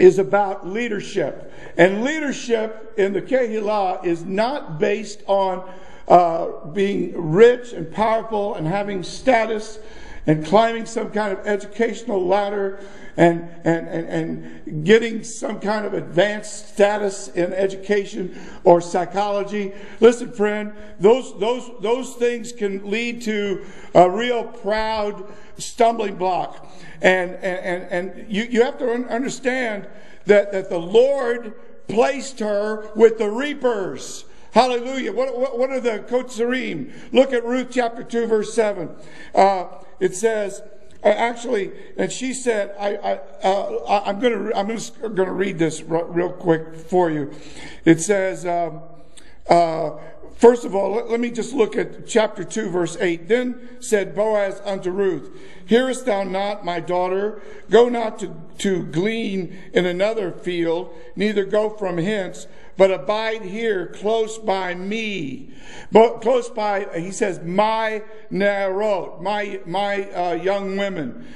is about leadership. And leadership in the Kehillah is not based on being rich and powerful and having status and climbing some kind of educational ladder and getting some kind of advanced status in education or psychology. Listen, friend, those things can lead to a real proud stumbling block. And you have to understand that the Lord placed her with the reapers. Hallelujah. What are the Kotzarim? Look at Ruth chapter 2, verse 7. It says, actually, and she said, I'm just going to read this real quick for you. It says, first of all, let me just look at chapter 2, verse 8. Then said Boaz unto Ruth, hearest thou not, my daughter? Go not to glean in another field, neither go from hence, but abide here close by me. But close by, he says, my narot, my young women.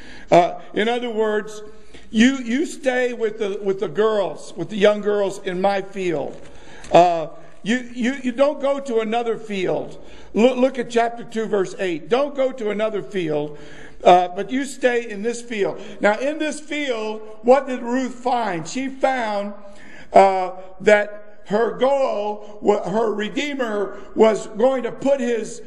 In other words, you stay with the girls, with the young girls in my field. You don't go to another field. Look at chapter 2, verse 8. Don't go to another field, but you stay in this field. Now, in this field, what did Ruth find? She found that her goal, her Redeemer, was going to put his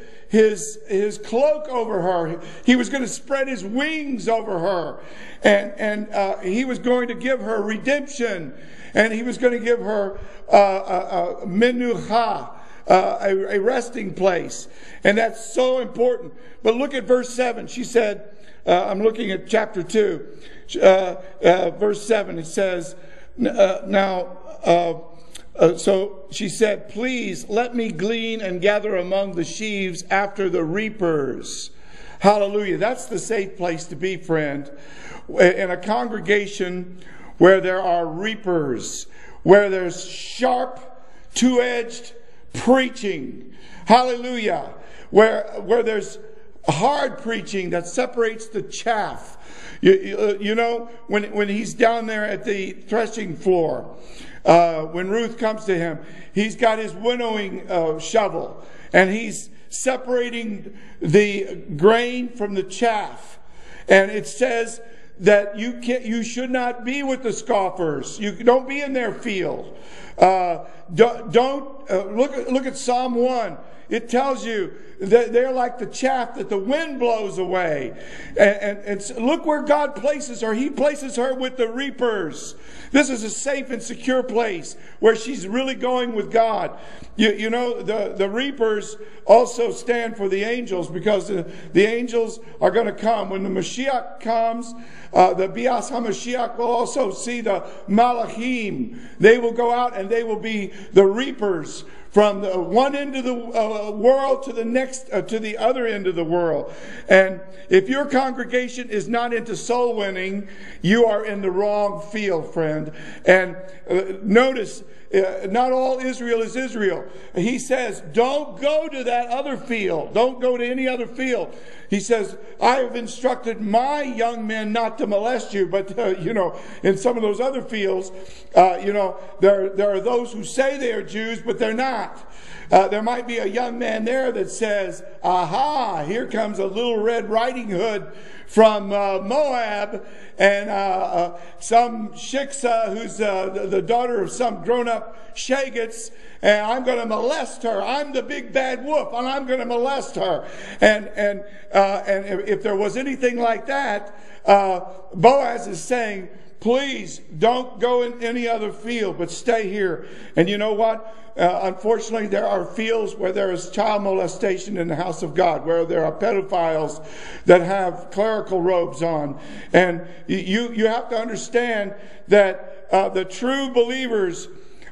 cloak over her. He was going to spread his wings over her. And he was going to give her redemption. And he was going to give her a menucha, a resting place. And that's so important. But look at verse 7. She said, I'm looking at chapter 2, verse 7. It says, so she said, please let me glean and gather among the sheaves after the reapers. Hallelujah. That's the safe place to be, friend. In a congregation where there are reapers, where there's sharp, two-edged preaching. Hallelujah. Where there's hard preaching that separates the chaff. You know, when he's down there at the threshing floor, when Ruth comes to him, he's got his winnowing shovel, and he's separating the grain from the chaff. And it says that you should not be with the scoffers. You don't be in their field. Look at Psalm 1. It tells you that they're like the chaff that the wind blows away. And look where God places her. He places her with the reapers. This is a safe and secure place where she's really going with God. You know, the reapers also stand for the angels, because the angels are going to come. When the Moshiach comes, the Bias HaMashiach will also see the Malachim. They will go out and they will be the reapers from the one end of the world to the next, to the other end of the world. And if your congregation is not into soul winning, you are in the wrong field, friend. And notice, not all Israel is Israel. He says, don't go to that other field. Don't go to any other field. He says, I have instructed my young men not to molest you. But, in some of those other fields, there are those who say they are Jews, but they're not. There might be a young man there that says, aha, here comes a little Red Riding Hood from Moab, and some shiksa who's the daughter of some grown-up shagets, and I'm going to molest her. I'm the big bad wolf, and I'm going to molest her. And if there was anything like that, Boaz is saying, please don't go in any other field, but stay here. And you know what? Unfortunately, there are fields where there is child molestation in the house of God, where there are pedophiles that have clerical robes on. And you have to understand that the true believers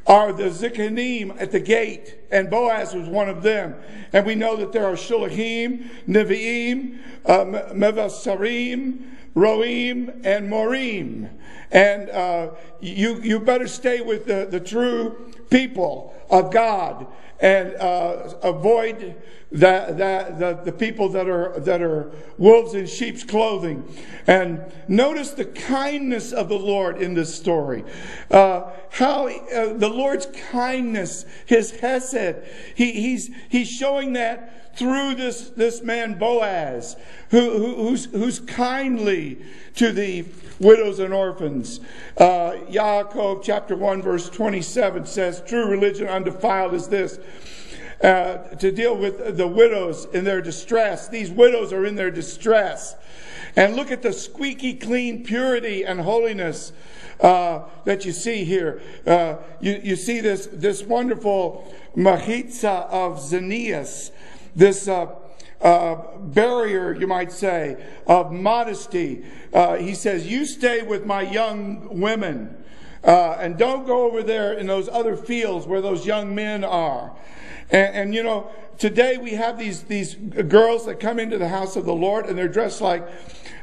are the Zikanim at the gate, and Boaz was one of them. And we know that there are Shulahim, Nevi'im, Mevasarim, Roim, and Morim. And you better stay with the true people of God, and avoid the people that are wolves in sheep's clothing. And notice the kindness of the Lord in this story. How the Lord's kindness, His hesed, He's showing that through this man Boaz, who's kindly to the widows and orphans. Yaakov chapter 1 verse 27 says, "True religion undefiled is this, to deal with the widows in their distress." These widows are in their distress. And look at the squeaky clean purity and holiness that you see here. You see this wonderful machitza of Zacchaeus, this barrier, you might say, of modesty. He says, "You stay with my young women, and don't go over there in those other fields where those young men are." And you know, today we have these girls that come into the house of the Lord, and they're dressed like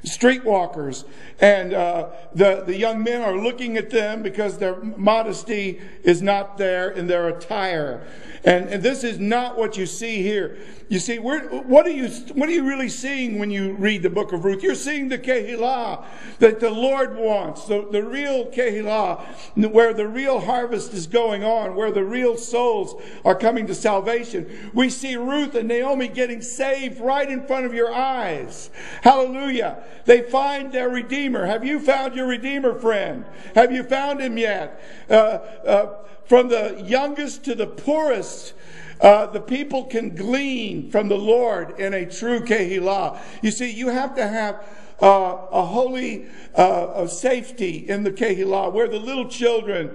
streetwalkers, and the young men are looking at them because their modesty is not there in their attire. And this is not what you see here. You see, what are you really seeing when you read the book of Ruth? You're seeing the Kehillah that the Lord wants, the real Kehillah, where the real harvest is going on, where the real souls are coming to salvation. We see Ruth and Naomi getting saved right in front of your eyes. Hallelujah. They find their Redeemer. Have you found your Redeemer, friend? Have you found Him yet? From the youngest to the poorest, the people can glean from the Lord in a true Kehillah. You see, you have to have a holy safety in the Kehillah, where the little children,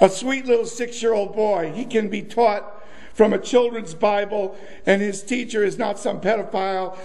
a sweet little 6-year-old boy, he can be taught from a children's Bible, and his teacher is not some pedophile